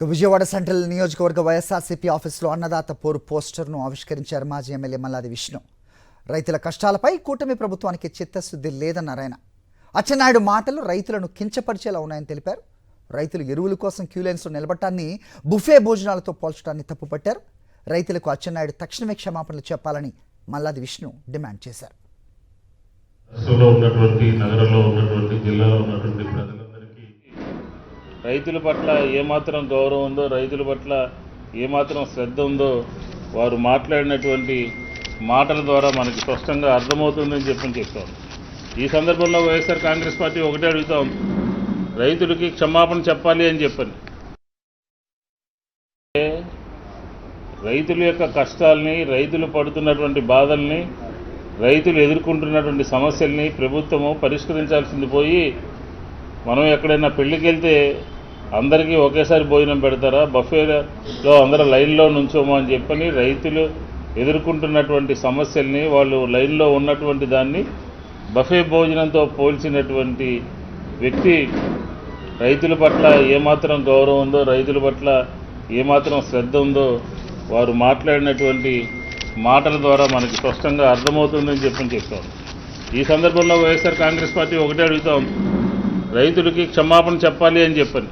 Vijayawada central నియోజకవర్గ వైఎస్ఆర్సీపీ ఆఫీసులో అన్నదాత పోరు పోస్టర్ను ఆవిష్కరించారు మాజీ ఎమ్మెల్యే మల్లాది విష్ణు. రైతుల కష్టాలపై కూటమి ప్రభుత్వానికి చిత్తశుద్ధి లేదన్నారు ఆయన. అచ్చెన్నాయుడు మాటలు రైతులను కించపరిచేలా ఉన్నాయని తెలిపారు. రైతులు ఎరువుల కోసం క్యూలైన్స్లో నిలబడటాన్ని బుఫే భోజనాలతో పోల్చడాన్ని తప్పుపట్టారు. రైతులకు అచ్చెన్నాయుడు తక్షణమే క్షమాపణలు చెప్పాలని మల్లాది విష్ణు డిమాండ్ చేశారు. రైతుల పట్ల ఏమాత్రం గౌరవం ఉందో, రైతుల పట్ల ఏమాత్రం శ్రద్ధ ఉందో వారు మాట్లాడినటువంటి మాటల ద్వారా మనకి స్పష్టంగా అర్థమవుతుందని చెప్తాం. ఈ సందర్భంలో వైఎస్ఆర్ కాంగ్రెస్ పార్టీ ఒకటే అడుగుతాం, రైతులకి క్షమాపణ చెప్పాలి అని చెప్పని. రైతుల యొక్క కష్టాలని, రైతులు పడుతున్నటువంటి బాధల్ని, రైతులు ఎదుర్కొంటున్నటువంటి సమస్యల్ని ప్రభుత్వము పరిష్కరించాల్సింది పోయి, మనం ఎక్కడైనా పెళ్ళికి వెళ్తే అందరికీ ఒకేసారి భోజనం పెడతారా, బఫేలో అందరూ లైన్లో నుంచోమో అని చెప్పని రైతులు ఎదుర్కొంటున్నటువంటి సమస్యల్ని, వాళ్ళు లైన్లో ఉన్నటువంటి దాన్ని బఫే భోజనంతో పోల్చినటువంటి వ్యక్తి రైతుల పట్ల ఏమాత్రం గౌరవం ఉందో, రైతుల పట్ల ఏమాత్రం శ్రద్ధ ఉందో వారు మాట్లాడినటువంటి మాటల ద్వారా మనకి స్పష్టంగా అర్థమవుతుందని చెప్తాం. ఈ సందర్భంలో వైఎస్ఆర్ కాంగ్రెస్ పార్టీ ఒకటే అడుగుతాం, రైతులకి క్షమాపణ చెప్పాలి అని చెప్పని.